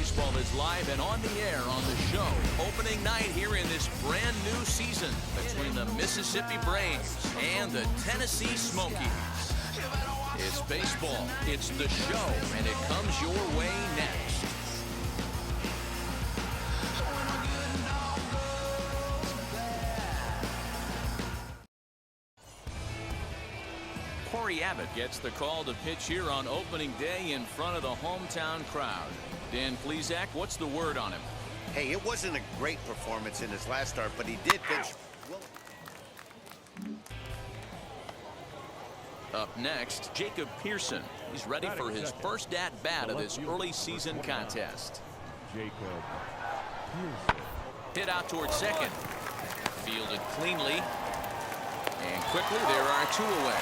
Baseball is live and on the air on the show. Opening night here in this brand new season between the Mississippi Braves and the Tennessee Smokies. It's baseball, it's the show, and it comes your way next. Corey Abbott gets the call to pitch here on opening day in front of the hometown crowd. Dan Plesac, what's the word on him? Hey, it wasn't a great performance in his last start, but he did pitch well. Up next, Jacob Pearson. He's ready for his first at-bat of this early season contest. Jacob Pearson. Hit out towards second. Fielded cleanly. And quickly, there are two away.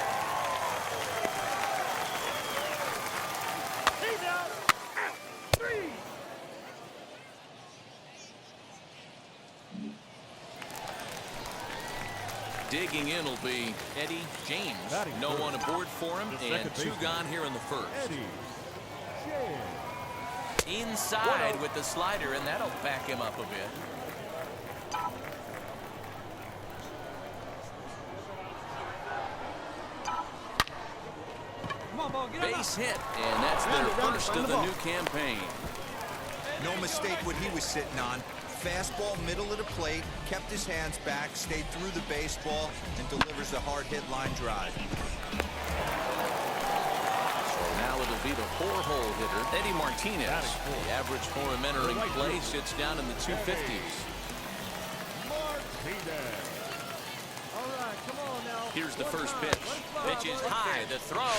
Digging in will be Eddie James. No one aboard for him, and two gone here in the first. Inside with the slider, and that'll back him up a bit. Base hit, and that's their first of the new campaign. No mistake what he was sitting on. Fastball, middle of the plate, kept his hands back, stayed through the baseball, and delivers a hard-hit line drive. So now it'll be the four-hole hitter, Eddie Martinez. The average for him entering play sits down in the 250s. Here's the first pitch. Pitch is high, the throw,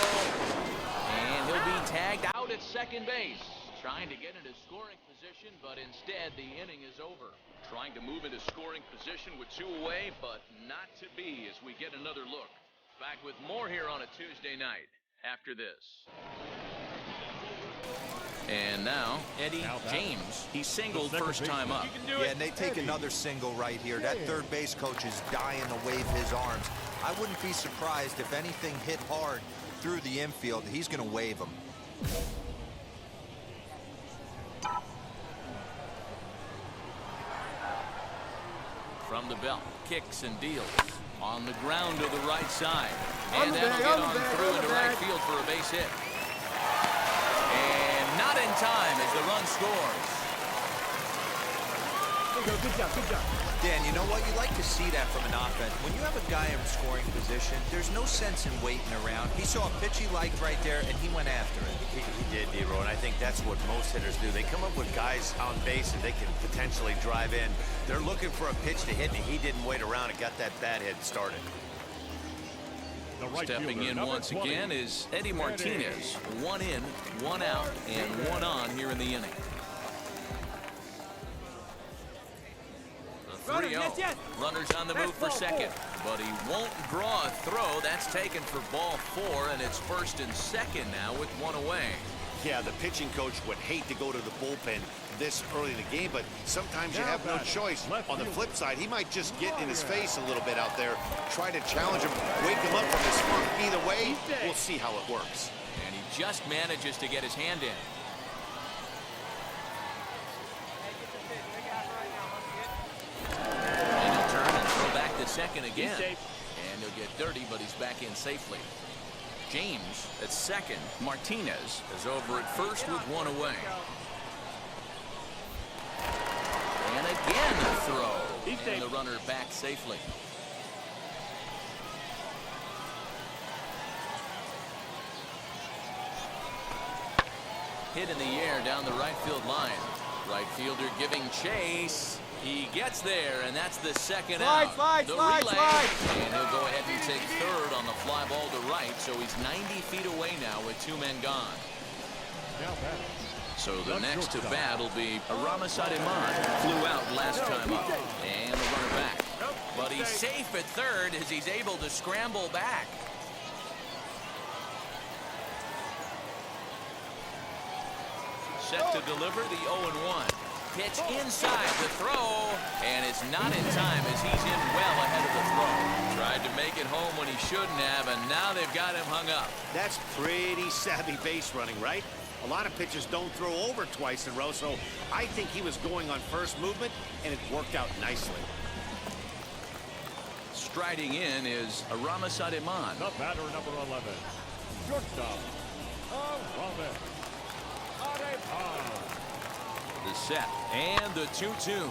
and he'll be tagged out at second base. Trying to get into scoring position, but instead the inning is over. Trying to move into scoring position with two away, but not to be as we get another look. Back with more here on a Tuesday night after this. And now, Eddie James. He singled first time up. Yeah, and they take another single right here. That third base coach is dying to wave his arms. I wouldn't be surprised if anything hit hard through the infield. He's going to wave them. From the belt, kicks and deals. On the ground to the right side. And that'll get on through into right field for a base hit. And not in time as the run scores. Good job, good job. Dan, you know what? You like to see that from an offense. When you have a guy in scoring position, there's no sense in waiting around. He saw a pitch he liked right there, and he went after it. He did, D-Row, and I think that's what most hitters do. They come up with guys on base that they can potentially drive in. They're looking for a pitch to hit, and he didn't wait around and got that bat hit started. Stepping in once again is Eddie Martinez. One in, one out, and one on here in the inning. 3-0. Runners on the move for second, but he won't draw a throw. That's taken for ball four, and it's first and second now with one away. Yeah, the pitching coach would hate to go to the bullpen this early in the game, but sometimes you have no choice. On the flip side, he might just get in his face a little bit out there, try to challenge him, wake him up from his slump. Either way, we'll see how it works. And he just manages to get his hand in. Second again, and he'll get dirty, but he's back in safely. James at second. Martinez is over at first with one away. And again a throw, and the runner back safely. Hit in the air down the right field line. Right fielder giving chase. He gets there, and that's the second out. The relay, and he'll go ahead and take third on the fly ball to right, so he's 90 feet away now with two men gone. So the next to bat will be Aramis Ademan. Flew out last time up, and the runner back. But he's safe at third as he's able to scramble back. Set to deliver the 0-1. Pitch inside the throw, and it's not in time as he's in well ahead of the throw. Tried to make it home when he shouldn't have, and now they've got him hung up. That's pretty savvy base running, right? A lot of pitchers don't throw over twice in a row, so I think he was going on first movement, and it worked out nicely. Striding in is Aramis Ademan. The batter, number 11. Shortstop, Aramis Ademan. The set and the 2-2.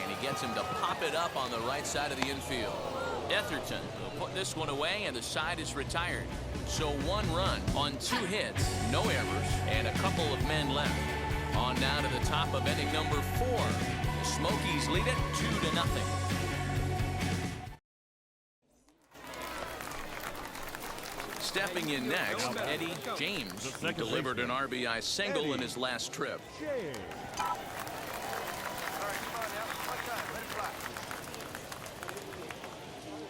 And he gets him to pop it up on the right side of the infield. Etherton will put this one away, and the side is retired. So 1 run on 2 hits, no errors, and a couple of men left. On now to the top of inning number 4. The Smokies lead it 2-0. Stepping in next, Eddie James, who delivered an RBI single in his last trip. James.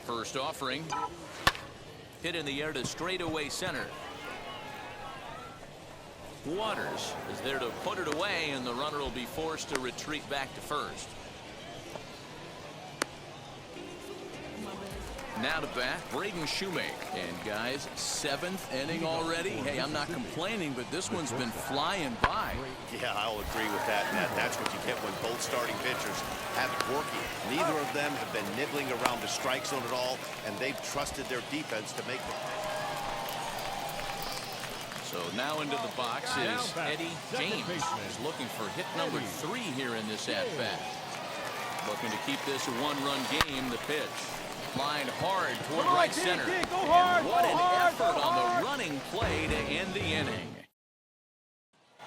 First offering. Hit in the air to straightaway center. Waters is there to put it away, and the runner will be forced to retreat back to first. Now to bat, Braden Shoemake. And guys, 7th inning already. Hey, I'm not complaining, but this one's been flying by. Yeah, I'll agree with that, Matt. That's what you get when both starting pitchers have it working. Neither of them have been nibbling around the strike zone at all, and they've trusted their defense to make them. So now into the box is Eddie James. He's looking for hit number 3 here in this at-bat. Looking to keep this a 1-run game. The pitch. Lined hard toward right center. And what an effort on the running play to end the inning.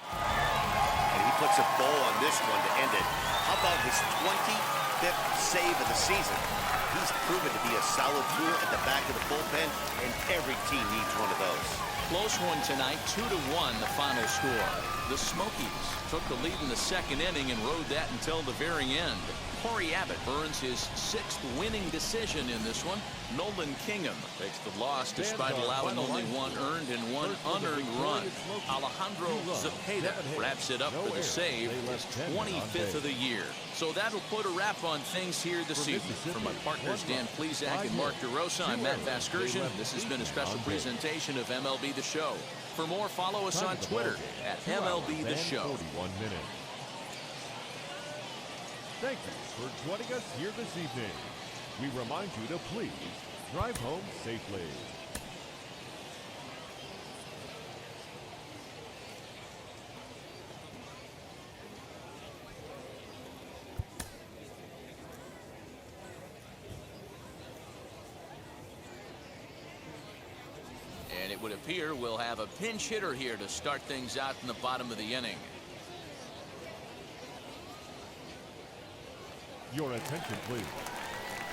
And he puts a bow on this one to end it. How about his 25th save of the season? He's proven to be a solid tool at the back of the bullpen, and every team needs one of those. Close one tonight, 2-1 the final score. The Smokies took the lead in the 2nd inning and rode that until the very end. Corey Abbott earns his 6th winning decision in this one. Nolan Kingham takes the loss despite allowing only 1 earned and 1 unearned run. Alejandro Zepeda wraps it up for the save, his 25th of the year. So that'll put a wrap on things here this evening. For my partners Dan Plesac and Mark DeRosa, I'm Matt Vasgersian. This has been a special presentation of MLB The Show. For more, follow us on Twitter at MLB The Show. Thank you for joining us here this evening. We remind you to please drive home safely. And it would appear we'll have a pinch hitter here to start things out in the bottom of the inning. Your attention, please.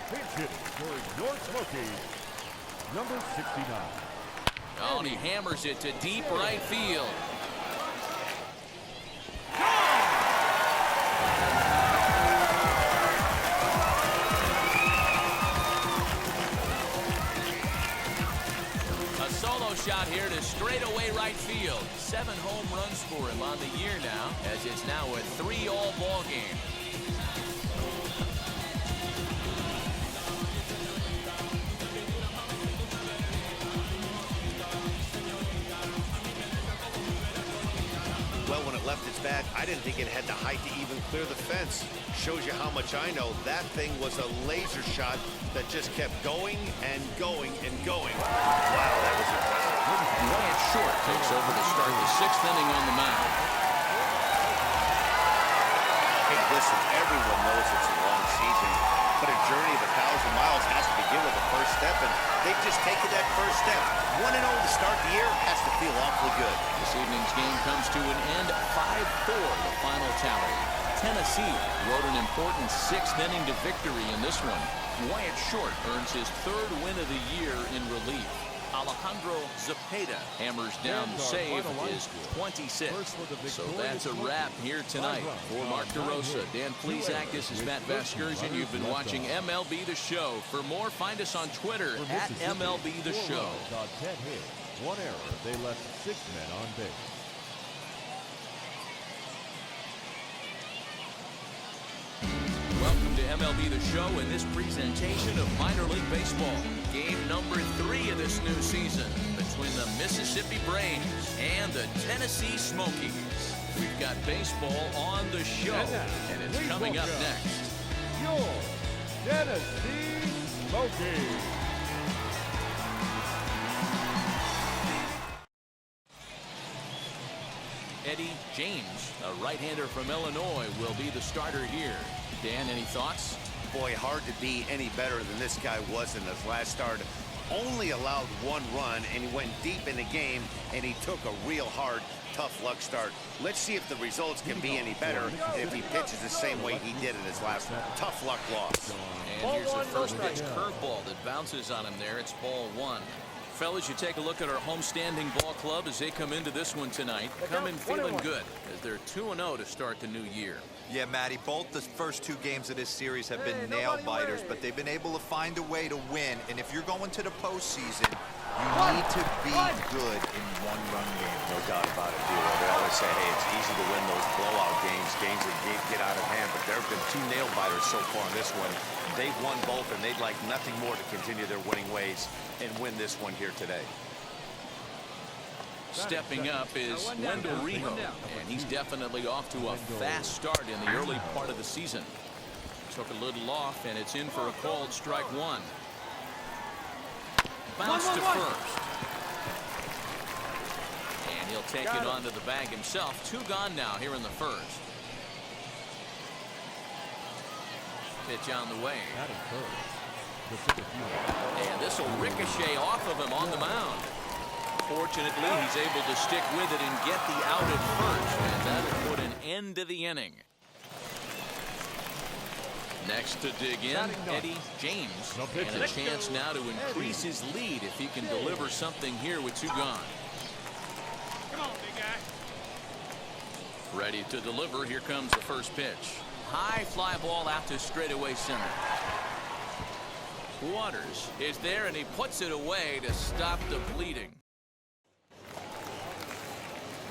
Pinch hitting for your Smokies, number 69. Oh, and he hammers it to deep right field. A solo shot here to straightaway right field. 7 home runs for him on the year now, as it's now a 3-all ball game. Well, when it left its bat, I didn't think it had the height to even clear the fence. Shows you how much I know. That thing was a laser shot that just kept going and going and going. Wow, that was impressive. Wyatt Short takes over to start the 6th inning on the mound. Hey, listen, everyone knows it's a long season, but a journey of 1,000 miles has to begin with the first step, and they've just taken that first step. 1-0 to start the year has to feel awfully good. This evening's game comes to an end, 5-4 the final tally. Tennessee rode an important 6th inning to victory in this one. Wyatt Short earns his 3rd win of the year in relief. Alejandro Zepeda hammers down the save, his 26th. So that's a wrap here tonight. For Mark DeRosa, Dan Plesac, this is Matt Vasgersian. You've been watching MLB The Show. For more, find us on Twitter at MLB The Show. 10 hits, 1 error. They left 6 men on base. Welcome to MLB The Show in this presentation of minor league baseball. Game number 3 of this new season. The between the Mississippi Braves and the Tennessee Smokies. We've got baseball on the show, and it's coming up next. Your Tennessee Smokies. Eddie James, a right-hander from Illinois, will be the starter here. Dan, any thoughts? Boy, hard to be any better than this guy was in his last start. Only allowed one run, and he went deep in the game, and he took a real hard, tough luck start. Let's see if the results can be any better if he pitches the same way he did in his last tough luck loss. And here's the first pitch curveball that bounces on him there. It's ball one. Fellas, you take a look at our homestanding ball club as they come into this one tonight. Come in feeling good as they're 2-0 to start the new year. Yeah, Matty, both the first two games of this series have been nail-biters, but they've been able to find a way to win. And if you're going to the postseason, you need to be good in one-run games. No doubt about it, D'Lo. They always say, hey, it's easy to win those blowout games that get out of hand, but there have been two nail-biters so far in this one. They've won both, and they'd like nothing more to continue their winning ways and win this one here today. Stepping up is Wendell Rijo, and he's definitely off to a fast start in the early part of the season. Took a little off, and it's in for a called strike one. Bounce to first. And he'll take it onto the bag himself. Two gone now here in the first. Pitch on the way. And this will ricochet off of him on the mound. Fortunately, he's able to stick with it and get the out at first, and that'll put an end to the inning. Next to dig in, Eddie James, and a chance now to increase his lead if he can deliver something here with two gone. Come on, big guy. Ready to deliver. Here comes the first pitch. High fly ball out to straightaway center. Waters is there, and he puts it away to stop the bleeding.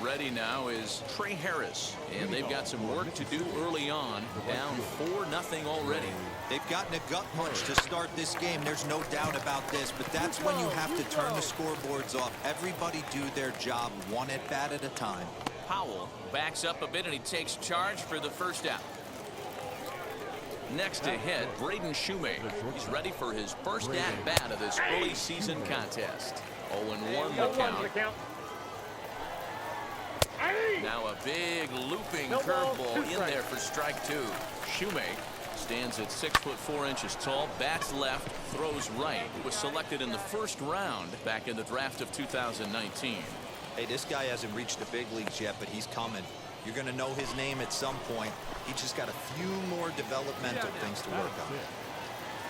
Ready now is Trey Harris, and they've got some work to do early on. Down 4-0 already. They've gotten a gut punch to start this game. There's no doubt about this, but that's when you have to turn the scoreboards off. Everybody do their job one at bat at a time. Powell backs up a bit, and he takes charge for the first out. Next to hit, Braden Shoemaker. He's ready for his first at-bat of this early season contest. 0-1 the count. Now a big looping curveball in there for strike two. Shoemaker stands at 6'4" tall, bats left, throws right. Was selected in the first round back in the draft of 2019. Hey, this guy hasn't reached the big leagues yet, but he's coming. You're going to know his name at some point. He just got a few more developmental things to work on.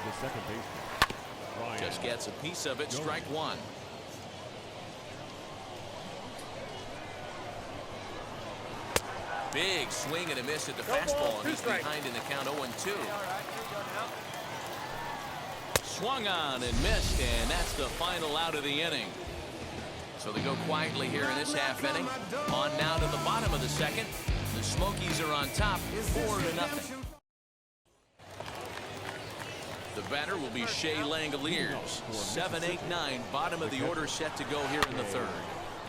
The second baseman. Just gets a piece of it. Strike one. Big swing and a miss at the fastball, and he's behind in the count 0-2. Swung on and missed, and that's the final out of the inning. So they go quietly here in this half inning. On now to the bottom of the second. The Smokies are on top, 4-0. The batter will be Shea Langoliers. 7-8-9, bottom of the order set to go here in the third.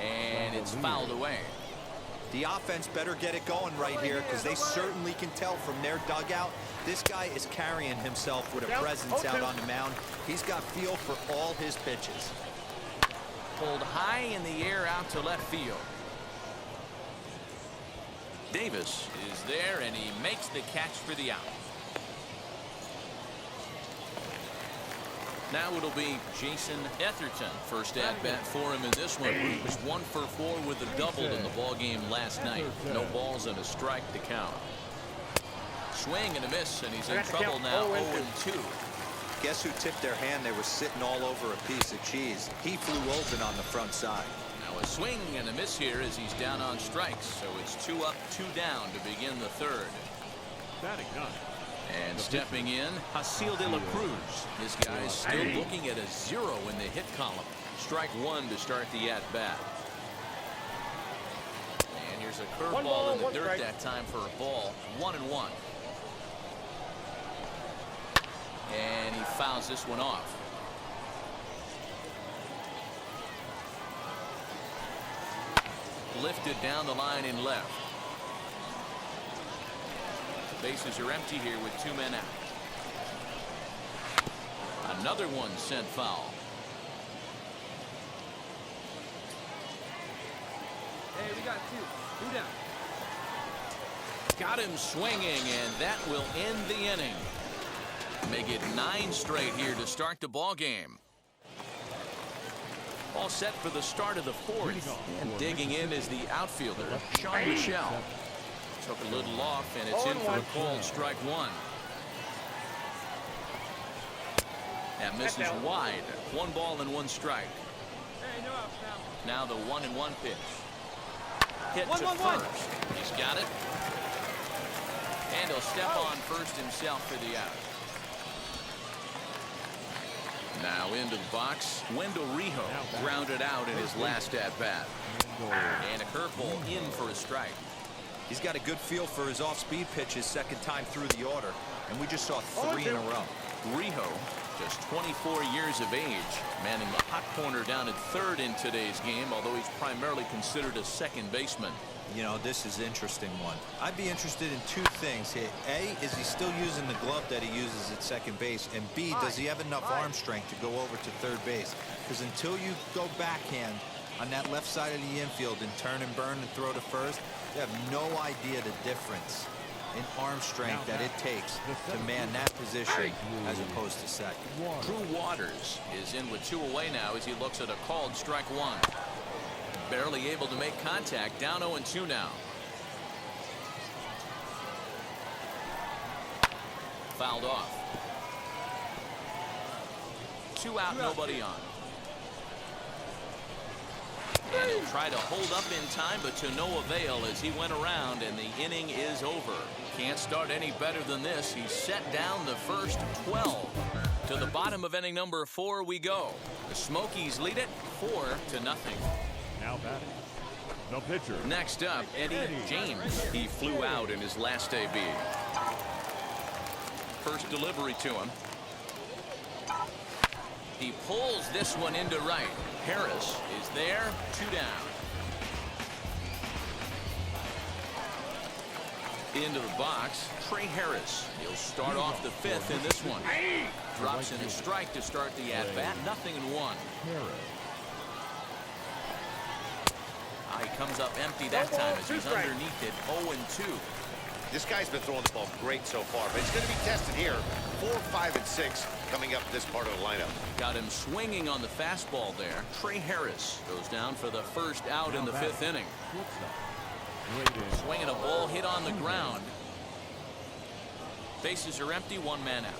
And it's fouled away. The offense better get it going right here, because they certainly can tell from their dugout this guy is carrying himself with a presence out on the mound. He's got feel for all his pitches. Pulled high in the air out to left field. Davis is there, and he makes the catch for the out. Now it'll be Jason Etherton. First at bat for him in this one. He was 1 for 4 with a double in the ball game last night. No balls and a strike to count. Swing and a miss, and he's in trouble now. 0-2. Guess who tipped their hand? They were sitting all over a piece of cheese. He flew open on the front side. Now a swing and a miss here as he's down on strikes. So it's 2 up, 2 down to begin the third. Batting nine. And stepping in, Hasil de la Cruz. This guy's still looking at a 0 in the hit column. Strike one to start the at-bat. And here's a curveball in the dirt that time for a ball. 1-1. And he fouls this one off. lifted down the line in left. Bases are empty here with 2 men out. Another one sent foul. Hey, we got 2 down. Got him swinging, and that will end the inning. Make it 9 straight here to start the ball game. All set for the start of the 4th. And digging in is the outfielder, Sean Michelle. Took a little off, and it's in for a called strike 1. That misses wide. 1 ball and 1 strike. Hey, no outs now. Now the 1-1 pitch. Hit to 1-1-1. first. He's got it. And he'll step on first himself for the out. Now into the box. Wendell Rijo grounded out in his last at-bat. And a curveball in for a strike. He's got a good feel for his off-speed pitches second time through the order, and we just saw 3 in a row. Rijo, just 24 years of age, manning the hot corner down at third in today's game, although he's primarily considered a second baseman. You know, this is an interesting one. I'd be interested in 2 things here. A, is he still using the glove that he uses at second base? And B, does he have enough arm strength to go over to third base? Because until you go backhand on that left side of the infield and turn and burn and throw to first, you have no idea the difference in arm strength that it takes to man that position as opposed to second. Drew Waters is in with 2 away now as he looks at a called strike 1. Barely able to make contact. Down 0-2 now. Fouled off. 2 out, nobody on. And he'll try to hold up in time, but to no avail as he went around, and the inning is over. Can't start any better than this. He's set down the first 12. To the bottom of inning number 4 we go. The Smokies lead it 4-0. Now batting, the pitcher. Next up, Eddie James. He flew out in his last AB. First delivery to him. He pulls this one into right. Harris is there, 2 down. Into the box, Trey Harris. He'll start off the 5th in this one. Drops in a strike to start the at-bat, 0-1. He comes up empty that time as he's underneath it, 0-2. This guy's been throwing the ball great so far, but it's going to be tested here. 4, 5, and 6 coming up this part of the lineup. Got him swinging on the fastball there. Trey Harris goes down for the first out in the 5th inning. Swinging a ball hit on the ground. Bases are empty, 1 man out.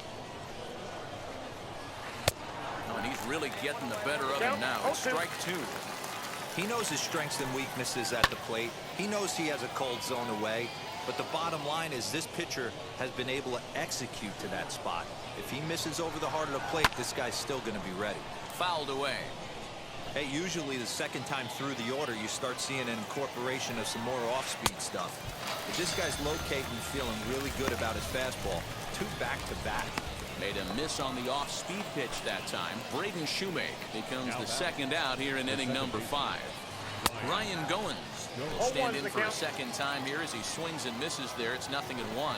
Oh, and he's really getting the better of him now. It's strike 2. He knows his strengths and weaknesses at the plate. He knows he has a cold zone away. But the bottom line is this pitcher has been able to execute to that spot. If he misses over the heart of the plate, this guy's still going to be ready. Fouled away. Hey, usually the second time through the order, you start seeing an incorporation of some more off-speed stuff. But this guy's locating and feeling really good about his fastball. 2 back-to-back. Made a miss on the off-speed pitch that time. Braden Shoemake becomes the second out here in inning number 5. Ryan Goins will stand in for a second time here as he swings and misses there. It's 0-1.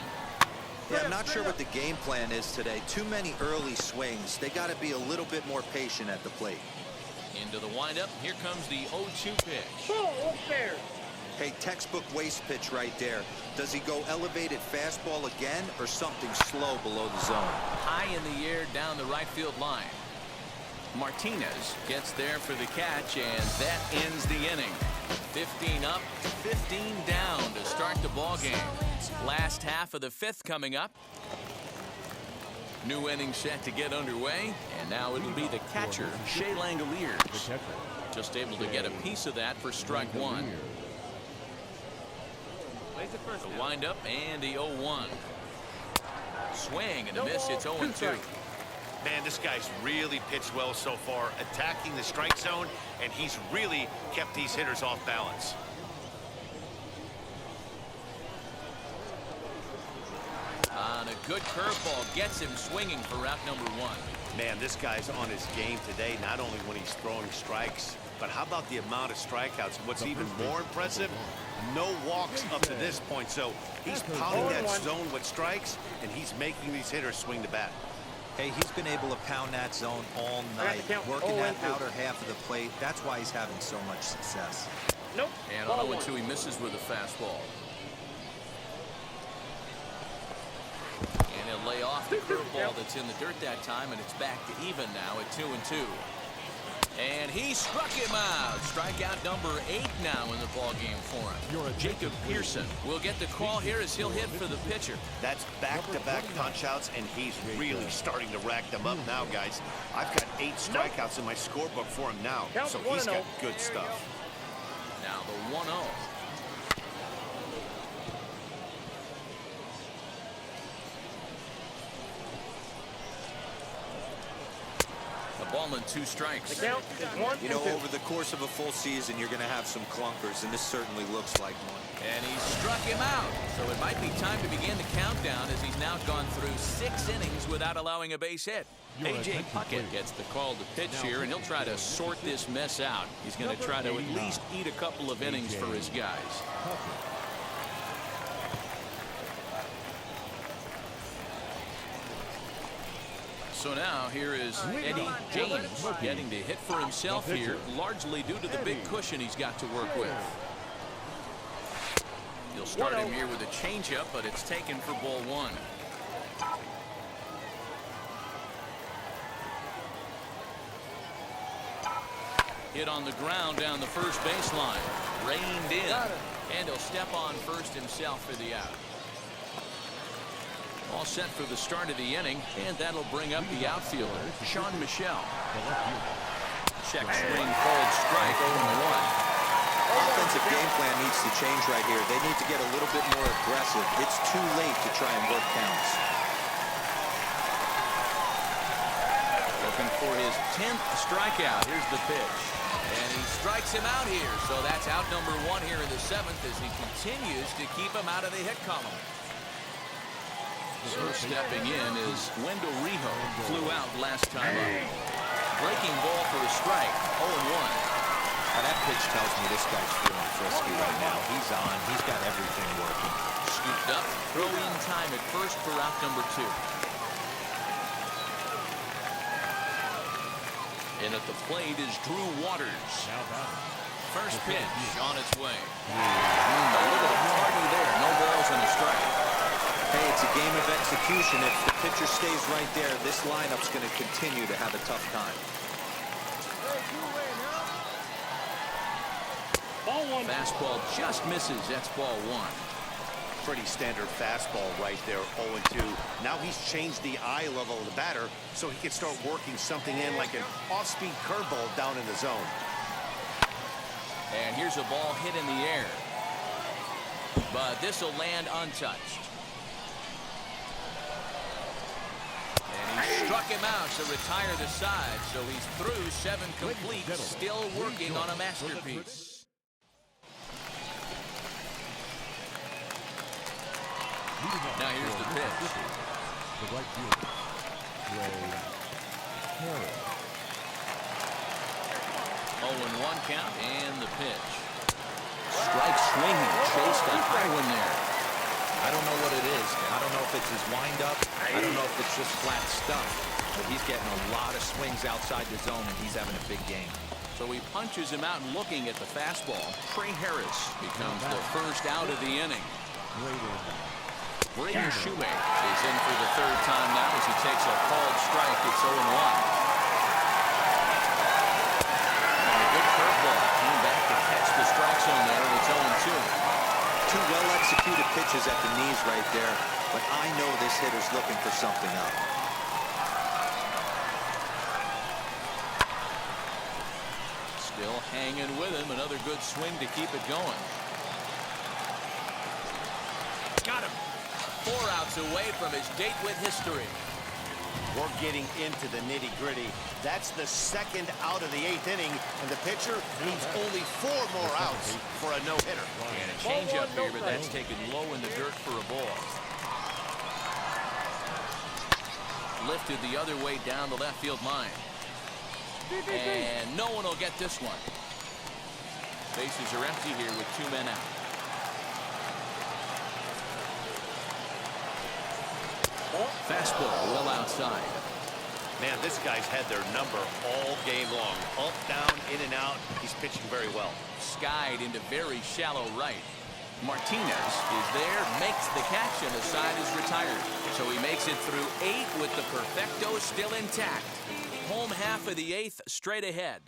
Yeah, I'm not sure what the game plan is today. Too many early swings. They got to be a little bit more patient at the plate. Into the windup. Here comes the 0-2 pitch. Hey, textbook waste pitch right there. Does he go elevated fastball again or something slow below the zone? High in the air down the right field line. Martinez gets there for the catch, and that ends the inning. 15 up, 15 down to start the ball game. Last half of the 5th coming up. New inning set to get underway, and now it'll be the catcher, Shea Langoliers. Just able to get a piece of that for strike 1. The windup and the 0-1. Swing and a miss. It's 0-2. Man, this guy's really pitched well so far, attacking the strike zone, and he's really kept these hitters off balance. On a good curveball, gets him swinging for out number 1. Man, this guy's on his game today, not only when he's throwing strikes, But how about the amount of strikeouts? What's even more impressive, no walks up to this point. So he's pounding that zone with strikes, and he's making these hitters swing the bat. Hey, he's been able to pound that zone all night, working that outer half of the plate. That's why he's having so much success. Nope. And on 0-2, he misses with a fastball. And he'll lay off the curveball that's in the dirt that time, and it's back to even now at 2-2. And he struck him out. Strikeout number 8 now in the ballgame for him. Jacob Pearson will get the call here as he'll hit for the pitcher. That's back-to-back punch-outs, and he's really starting to rack them up now, guys. I've got 8 strikeouts in my scorebook for him now, so he's got good stuff. Now the 1-0. Ball and 2 strikes. The count is 1 You know, over the course of a full season, you're going to have some clunkers, and this certainly looks like one. And he struck him out. So it might be time to begin the countdown as he's now gone through 6 innings without allowing a base hit. A.J. Puckett gets the call to pitch here, and he'll try to sort this mess out. He's going to try to at least eat a couple of innings for his guys. So now here is Eddie James getting to hit for himself here, largely due to the big cushion he's got to work with. He'll start him here with a changeup, but it's taken for ball 1. Hit on the ground down the first baseline. Reined in. And he'll step on first himself for the out. All set for the start of the inning, and that'll bring up the outfielder, Sean Michel. Check swing, called strike, 0-1. Offensive game plan needs to change right here. They need to get a little bit more aggressive. It's too late to try and work counts. Looking for his 10th strikeout. Here's the pitch. And he strikes him out here. So that's out number 1 here in the 7th as he continues to keep him out of the hit column. So stepping in is Wendell Rijo. Flew out last time up. Breaking ball for a strike. 0-1. Now that pitch tells me this guy's feeling frisky right now. He's on. He's got everything working. Scooped up. Throw in time at first for out number 2. And at the plate is Drew Waters. First pitch on its way. A little party there. No balls and a strike. Hey, it's a game of execution. If the pitcher stays right there, this lineup's going to continue to have a tough time. Ball 1. Fastball just misses. That's ball 1. Pretty standard fastball right there, 0-2. Now he's changed the eye level of the batter so he can start working something in like an off-speed curveball down in the zone. And here's a ball hit in the air. But this will land untouched. And he struck him out to retire the side. So he's through 7 complete, still working on a masterpiece. Now here's the pitch. The right fielder, Ray Harris. 0-1 count and the pitch. Strike swinging, chased a high one there. I don't know what it is. I don't know if it's his windup. I don't know if it's just flat stuff. But he's getting a lot of swings outside the zone, and he's having a big game. So he punches him out and looking at the fastball. Trey Harris becomes the first out of the inning. Braden Shoemaker is in for the 3rd time now as he takes a called strike. It's 0-1. And a good curveball. Came back to catch the strike zone there, and it's 0-2. 2 well-executed pitches at the knees right there, but I know this hitter's looking for something up. Still hanging with him. Another good swing to keep it going. Got him. 4 outs away from his date with history. We're getting into the nitty-gritty. That's the 2nd out of the 8th inning, and the pitcher needs only 4 more outs for a no-hitter. And a changeup here, but that's taken low in the dirt for a ball. Lifted the other way down the left field line. And no one will get this one. Bases are empty here with 2 men out. Fastball well outside. Man, this guy's had their number all game long. Up, down, in and out. He's pitching very well. Skied into very shallow right. Martinez is there, makes the catch, and the side is retired. So he makes it through 8 with the perfecto still intact. Home half of the 8th straight ahead.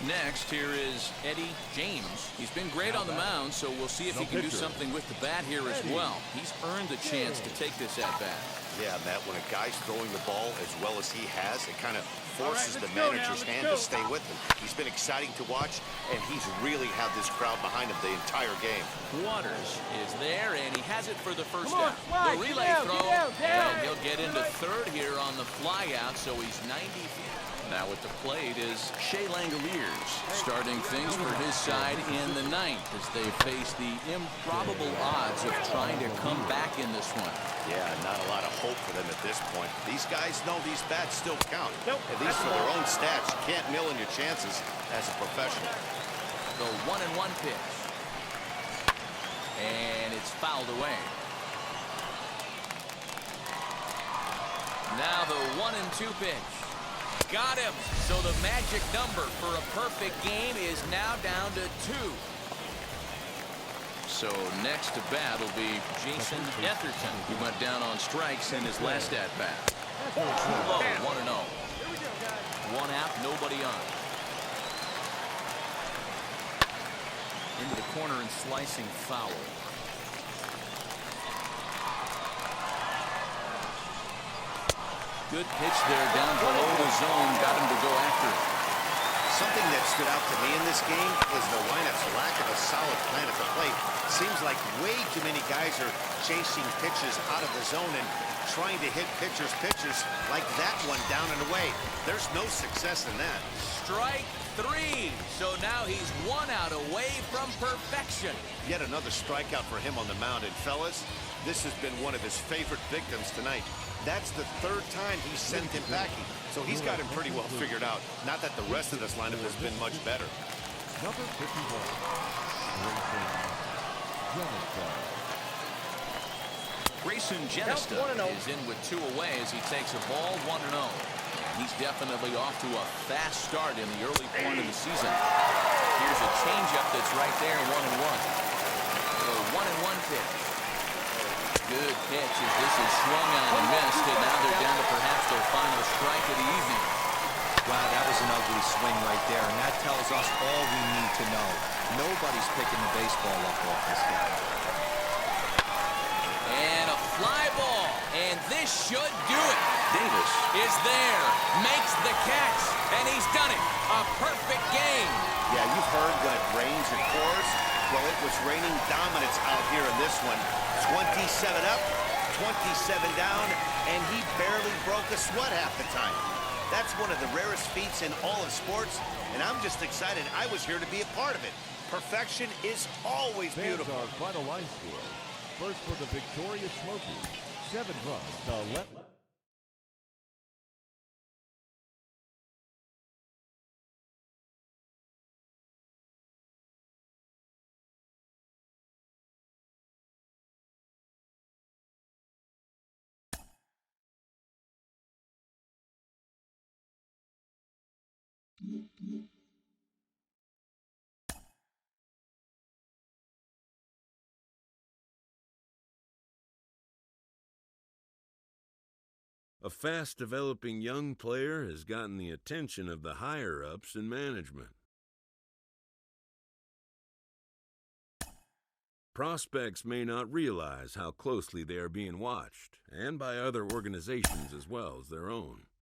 Next, here is Eddie James. He's been great on the mound, so we'll see if he can do something with the bat here as well. He's earned the chance to take this at-bat. Yeah, Matt, when a guy's throwing the ball as well as he has, it kind of forces the manager's hand to stay with him. He's been exciting to watch, and he's really had this crowd behind him the entire game. Waters is there, and he has it for the first down. The relay throw, and he'll get into third here on the flyout, so he's 90 feet. Now at the plate is Shea Langoliers, starting things for his side in the 9th as they face the improbable odds of trying to come back in this one. Yeah, not a lot of hope for them at this point. These guys know these bats still count. At least for their own stats. You can't mill in your chances as a professional. The 1-1 pitch. And it's fouled away. Now the 1-2 pitch. Got him. So the magic number for a perfect game is now down to 2. So next to bat will be Jason Etherton. He went down on strikes in his last at-bat. Low, 1-0. One out, nobody on. Into the corner and slicing foul. Good pitch there down below the zone. Got him to go after it. Something that stood out to me in this game is the lineup's lack of a solid plan at the plate. Seems like way too many guys are chasing pitches out of the zone and trying to hit pitchers like that one down and away. There's no success in that. Strike 3. So now he's 1 out away from perfection. Yet another strikeout for him on the mound. And fellas, this has been one of his favorite victims tonight. That's the 3rd time he's sent him packing. So he's got him pretty well figured out. Not that the rest of this lineup has been much better. Number 51, Grayson Genesta is in with 2 away as he takes a ball 1-0. He's definitely off to a fast start in the early part of the season. Here's a changeup that's right there, 1-1. The 1-1 pitch. Good pitch as this is swung on and missed, and now they're down to perhaps their final strike of the evening. Wow, that was an ugly swing right there, and that tells us all we need to know. Nobody's picking the baseball up off this guy. And a fly ball, and this should do it. Davis is there, makes the catch, and he's done it. A perfect game. Yeah, you've heard when it rains, it pours. Well, it was raining dominance out here in this one. 27 up, 27 down, and he barely broke a sweat half the time. That's one of the rarest feats in all of sports, and I'm just excited I was here to be a part of it. Perfection is always beautiful. Fans, our final line score. First for the Victoria Smokies, 7 runs to 11. A fast-developing young player has gotten the attention of the higher-ups in management. Prospects may not realize how closely they are being watched, and by other organizations as well as their own.